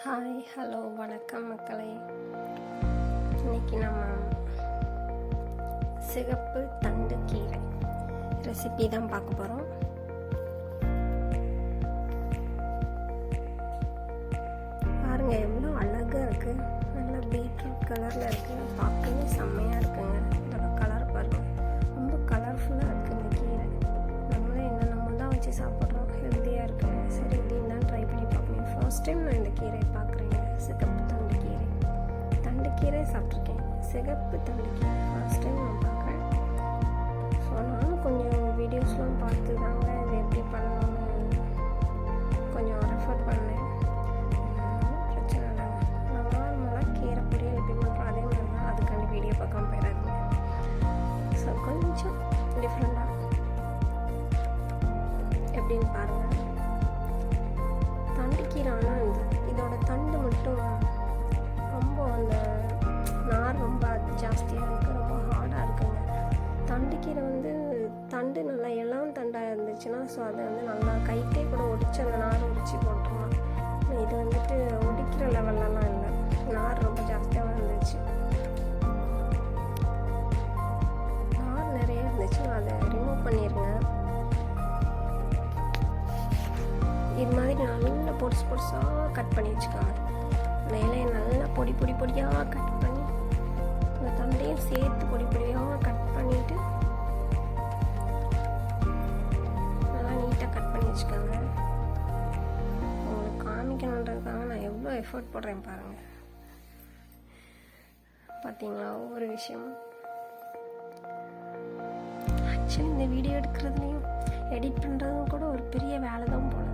Hi hello வணக்கம் மக்களே. இன்னைக்கு நம்ம சிகப்பு தண்டு கீரை ரெசிபி தான் பார்க்க போகிறோம். பாருங்க எவ்வளோ அழகாக இருக்குது. நல்லா பீட்ரூட் கலரில் இருக்குது. பார்க்கவே செம்மையாக இருக்குங்க. இதோட கலர் பாருங்கள், ரொம்ப கலர்ஃபுல்லாக இருக்குது இந்த கீரை. நம்மளே என்னென்னமோ தான் வச்சு சாப்பிட்றோம், ஹெல்த்தியாக இருக்குங்க. சரி இப்படின்னு தான் ட்ரை பண்ணி பார்க்கணும். ஃபர்ஸ்ட் டைம் நான் இந்த கீரை பார்க்குறேங்க. சிகப்பு தண்டு கீரை. தண்டு கீரை சாப்பிட்ருக்கேன், சிகப்பு தண்டு கீரை ஃபர்ஸ்ட் டைம் நான் பார்க்குறேன். ஸோ நானும் கொஞ்சம் வீடியோஸ்லாம் பார்த்து தாங்க இது எப்படி பண்ணணும்னு கொஞ்சம் ரெஃபர் பண்ணேன். பிரச்சனை இல்லைங்க. நான் நார்மலாக கீரை பொரியல் எப்படி பண்ணுறோம் அதே மாதிரி தான், அதுக்காண்டி வீடியோ பார்க்காம போயிடாதுங்க. ஸோ கொஞ்சம் டிஃப்ரெண்ட்டாக எப்படின்னு பாருங்கள். தண்டுக்கீரை ஆனால் இதோட தண்டு மட்டும் ரொம்ப அந்த நார் ரொம்ப ஜாஸ்தியாக இருக்குது, ரொம்ப ஹார்டாக இருக்குங்க. தண்டுக்கீரை தண்டு நல்லா எல்லாம் தண்டாக இருந்துச்சுன்னா ஸோ அதை நல்லா கைட்டே கூட ஒடிச்சு அந்த நார் ஒடிச்சு போட்டுருலாம். இது ஒடிக்கிற லெவல்லலாம் இல்லை, நார் ரொம்ப ஜாஸ்தியாக இருந்துச்சு. நார் நிறைய இருந்துச்சு, அதை ரிமூவ் பண்ணிடுங்க. இது மாதிரி நல்லா பொடிசாக கட் பண்ணி வச்சுக்கோங்க. அந்த இலையை நல்லா பொடியாக கட் பண்ணி இந்த தண்டையும் சேர்த்து பொடியாக கட் பண்ணிவிட்டு நல்லா நீட்டாக கட் பண்ணி வச்சுக்கோங்க. உங்களுக்கு காமிக்கணுன்றதுக்காக நான் எவ்வளோ எஃபர்ட் போடுறேன் பாருங்கள். பார்த்தீங்களா ஒவ்வொரு விஷயமும். ஆக்சுவலி இந்த வீடியோ எடுக்கிறதுலையும் எடிட் பண்ணுறதும் கூட ஒரு பெரிய வேலை தான் போல.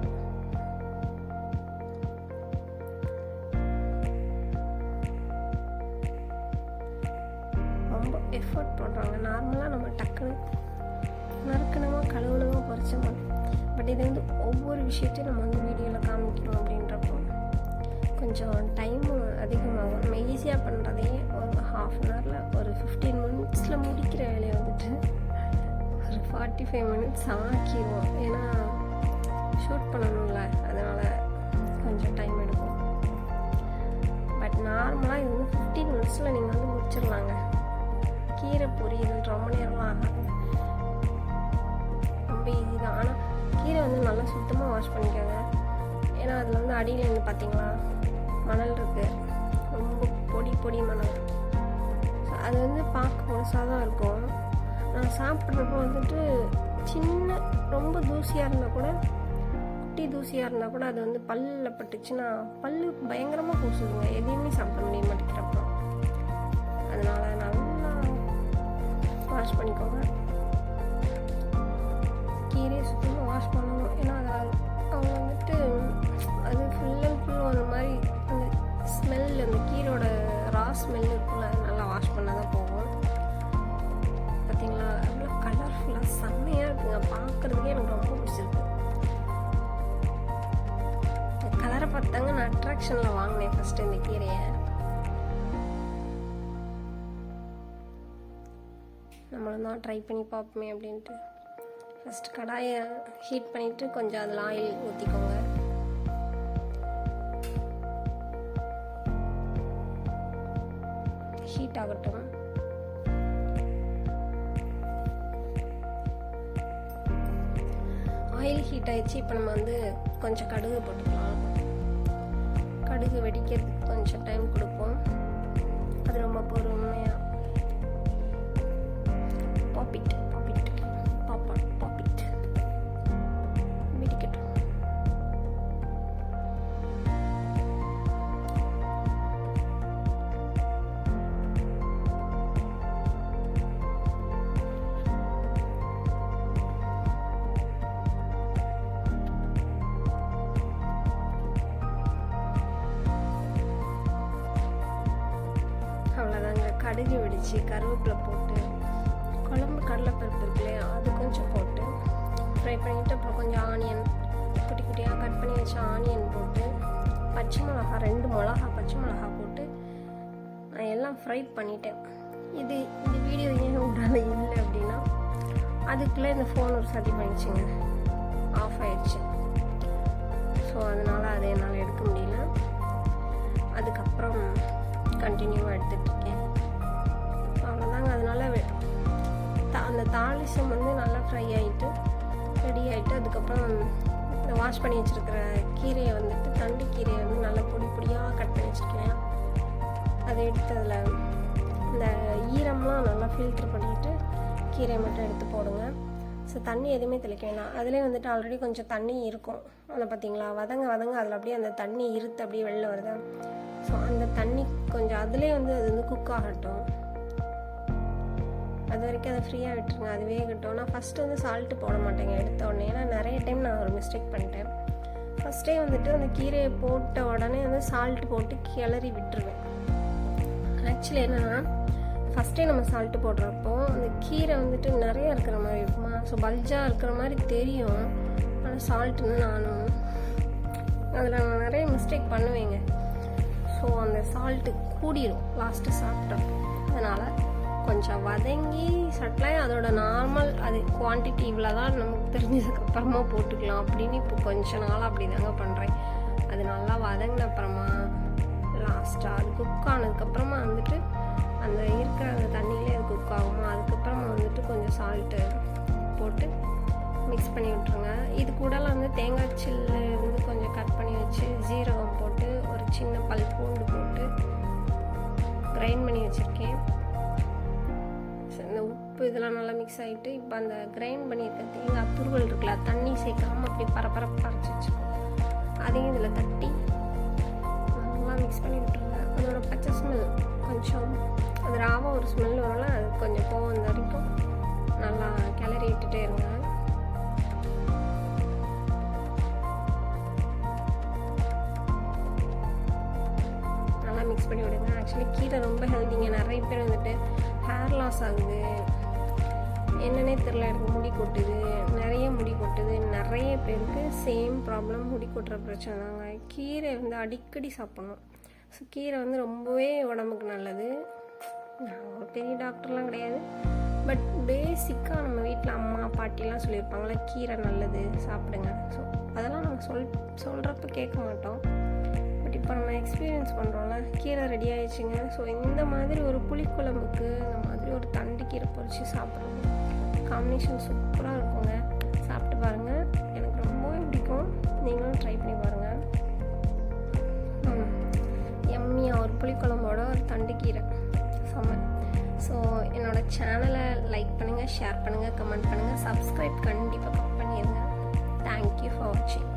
ரொம்ப எஃபர்ட் போடுறாங்க. நார்மலாக நம்ம டக்குன்னு நறுக்கணுமா கழுவுனமா பொரிச்சோமா, பட் இது ஒவ்வொரு விஷயத்தையும் நம்ம வீடியோவில் காமிக்கணும் அப்படின்றப்போ கொஞ்சம் டைமும் அதிகமாகும். நம்ம ஈஸியாக பண்ணுறதையே ஒரு ½ அன் ஹவரில் ஒரு 15 மினிட்ஸில் முடிக்கிற வேலையை ஒரு 45 மினிட்ஸ் ஆக்கிடுவோம். ஏன்னா ஷூட் பண்ணணும்ல, அதனால் கொஞ்சம் டைம் எடுக்கும். பட் நார்மலாக இது 15 மினிட்ஸில் நீங்கள் முடிச்சிடலாங்க. கீரை பொரியல் ரொம்ப நேரமாக ஆகாது, ரொம்ப ஈஸி தான். ஆனால் கீரை நல்லா சுத்தமாக வாஷ் பண்ணிக்கோங்க. ஏன்னா அதில் அடியில் பார்த்தீங்களா மணல் இருக்குது, ரொம்ப பொடி மணல். ஸோ அது பார்க்க பொருசாக தான் இருக்கும். நான் சாப்பிட்றப்போ சின்ன ரொம்ப தூசியாக இருந்தால் கூட, குட்டி தூசியாக இருந்தால் கூட அது பல்லில் பட்டுச்சுன்னா பல்லு பயங்கரமாக கூசுதுங்க. எதையுமே சாப்பிட முடிய மாட்டேங்கிறப்போ. அதனால் நல்லா வாஷ் பண்ணிக்கோங்க. கீரையை சுத்தமாக வாஷ் பண்ணணும். ஏன்னா அவங்க அது ஃபுல் அண்ட் ஃபுல் ஒரு மாதிரி அந்த ஸ்மெல், அந்த கீரோட ரா ஸ்மெல் இருக்குல்ல, நல்லா வாஷ் பண்ணால் தான் போகும். பார்த்தீங்களா அவ்வளோ கலர்ஃபுல்லாக செம்மையாக இருக்குங்க. பார்க்குறதுக்கே எனக்கு ரொம்ப பிடிச்சிருக்கு. இந்த கலரை பார்த்தாங்க நான் அட்ராக்ஷனில் வாங்கினேன் ஃபஸ்ட்டு இந்த கீரையை. நம்மளும் தான் ட்ரை பண்ணி பார்ப்போமே அப்படின்ட்டு ஃபஸ்ட் கடாயை ஹீட் பண்ணிவிட்டு கொஞ்சம் அதில் ஆயில் ஊற்றிக்கோங்க. ஹீட் ஆகட்டும். ஆயில் ஹீட் ஆயிடுச்சு. இப்போ நம்ம கொஞ்சம் கடுகு போட்டுக்கலாம். கடுகு வெடிக்கிறதுக்கு கொஞ்சம் டைம் கொடுப்போம். அது ரொம்ப பொறுமையாக பாப்பிட் வெடிக்கட்டும். அவ்வளோதாங்க. கடுகு வெடிச்சு கருவேப்பிலை போட்டு குழம்பு கடலைப்பருப்பு இருக்கு இல்லையா, அது கொஞ்சம் போட்டு ஃப்ரை பண்ணிவிட்டு அப்புறம் கொஞ்சம் ஆனியன் குட்டி குட்டியாக கட் பண்ணி வச்ச ஆனியன் போட்டு பச்சை மிளகா 2 மிளகா பச்சை மிளகா போட்டு நான் எல்லாம் ஃப்ரை பண்ணிட்டேன். இந்த வீடியோ ஏன் உங்களால் இல்லை அப்படின்னா அதுக்குள்ளே இந்த ஃபோன் ஒரு சதி பண்ணிச்சுங்க, ஆஃப் ஆயிடுச்சு. ஸோ அதனால் அதை என்னால் எடுக்க முடியல. கண்டினியூவாக எடுத்துகிட்ருக்கேன். அவ்வளோதாங்க. அதனால் அந்த தாளிசம் வந்து நல்லா ஃப்ரை ஆகிட்டு ரெடி ஆகிட்டு அதுக்கப்புறம் இந்த வாஷ் பண்ணி வச்சுருக்கிற கீரையை வந்துட்டு தண்டு கீரையை வந்து நல்லா பொடி பொடியாக கட் பண்ணி வச்சுருக்கேன். அதை எடுத்து அதில் இந்த ஈரம்லாம் நல்லா ஃபில்ட்ரு பண்ணிவிட்டு கீரையை மட்டும் எடுத்து போடுங்க. ஸோ தண்ணி எதுவுமே தெளிக்க வேணாம். அதிலே வந்துட்டு ஆல்ரெடி கொஞ்சம் தண்ணி இருக்கும். அதை பார்த்தீங்களா, வதங்க அதில் அப்படியே அந்த தண்ணி இருத்து அப்படியே வெளில வருது. ஸோ அந்த தண்ணி கொஞ்சம் அதிலே வந்து அது வந்து குக் ஆகட்டும். அது வரைக்கும் அதை ஃப்ரீயாக விட்டுருங்க, அது வேகட்டும். நான் ஃபஸ்ட்டு வந்து சால்ட்டு போட மாட்டேங்க எடுத்த உடனே. ஏன்னா நிறைய டைம் நான் ஒரு மிஸ்டேக் பண்ணிட்டேன். ஃபஸ்ட்டே வந்துட்டு அந்த கீரையை போட்ட உடனே வந்து சால்ட்டு போட்டு கிளறி விட்டுருவேன். ஆக்சுவலி என்னென்னா ஃபஸ்ட்டே நம்ம சால்ட்டு போடுறப்போ அந்த கீரை வந்துட்டு நிறையா இருக்கிற மாதிரி இருக்குமா, ஸோ பல்ஜாக இருக்கிற மாதிரி தெரியும். ஆனால் சால்ட்டுன்னு நானும் அதில் நான் நிறைய மிஸ்டேக் பண்ணுவேங்க. ஸோ அந்த சால்ட்டு கூடிரும் லாஸ்ட்டு சாப்பிட்டப்போ. அதனால் கொஞ்சம் வதங்கி சட்டலாக அதோட நார்மல் அது குவான்டிட்டி இவ்வளோ தான் நமக்கு தெரிஞ்சதுக்கப்புறமா போட்டுக்கலாம் அப்படின்னு இப்போ கொஞ்ச நாளாக அப்படி தாங்க பண்ணுறேன். அது நல்லா வதங்கின அப்புறமா லாஸ்ட்டாக அது குக் ஆனதுக்கப்புறமா வந்துட்டு அந்த இருக்கிற அந்த தண்ணியிலே அது குக் ஆகுமா, அதுக்கப்புறமா வந்துட்டு கொஞ்சம் சால்ட்டு போட்டு மிக்ஸ் பண்ணி விட்ருங்க. இது கூடலாம் வந்து தேங்காய் சில்லு வந்து கொஞ்சம் கட் பண்ணி வச்சு ஜீரகம் போட்டு ஒரு சின்ன பல் பூண்டு போட்டு கிரைண்ட் பண்ணி வச்சுருக்கேன். இந்த உப்பு இதெல்லாம் நல்லா மிக்ஸ் ஆகிட்டு இப்போ அந்த கிரைண்ட் பண்ணியிருக்க தேங்காய் துருவல் இருக்குல்ல, தண்ணி சேர்க்காமல் அப்படி பரப்பரப்பாக அரைச்சி வச்சுக்கோங்க. அதையும் இதில் தட்டி நல்லா மிக்ஸ் பண்ணி விட்டுருங்க. அதோட பச்சை ஸ்மெல் கொஞ்சம் அது ராவாக ஒரு ஸ்மெல் வரும்ல, அது கொஞ்சம் போகும் வரைக்கும் நல்லா கிளறி விட்டுட்டே இருங்க. நல்லா மிக்ஸ் பண்ணி விடுங்க. ஆக்சுவலி கீரை ரொம்ப ஹெல்த்திங்க. நிறைய பேர் வந்துட்டு ஹேர் லாஸ் ஆகுது, என்னன்னே தெரில, எனக்கு முடி கொட்டுது, நிறைய முடி கொட்டுது. நிறைய பேருக்கு சேம் ப்ராப்ளம், முடி கொட்டுற பிரச்சனை தாங்க. கீரை வந்து அடிக்கடி சாப்பிடணும். ஸோ கீரை வந்து ரொம்பவே உடம்புக்கு நல்லது. நான் ஒரு பெரிய டாக்டர்லாம் கிடையாது, பட் பேசிக்காக நம்ம வீட்டில் அம்மா பாட்டிலாம் சொல்லியிருப்பாங்களே கீரை நல்லது சாப்பிடுங்க. ஸோ அதெல்லாம் நம்ம சொல்கிறப்ப கேட்க மாட்டோம். பட் இப்போ நம்ம எக்ஸ்பீரியன்ஸ் பண்ணுறோம்ல, கீரை ரெடி ஆகிடுச்சுங்க. ஸோ இந்த மாதிரி ஒரு புளிக்குழம்புக்கு இந்த மாதிரி ஒரு தண்டு கீரை பொரிச்சு சாப்பிட்றது காம்பினேஷன் சூப்பராக இருக்குங்க. சாப்பிட்டு பாருங்கள், எனக்கு ரொம்பவே பிடிக்கும். நீங்களும் ட்ரை பண்ணி பாருங்கள். எம்மியாக ஒரு புளிக்குழம்போட ஒரு தண்டு கீரை செம்ம. ஸோ என்னோடய சேனலை லைக் பண்ணுங்கள், ஷேர் பண்ணுங்கள், கமெண்ட் பண்ணுங்கள், சப்ஸ்கிரைப் கண்டிப்பாக பண்ணிடுங்க. தேங்க்யூ ஃபார் வாட்சிங்.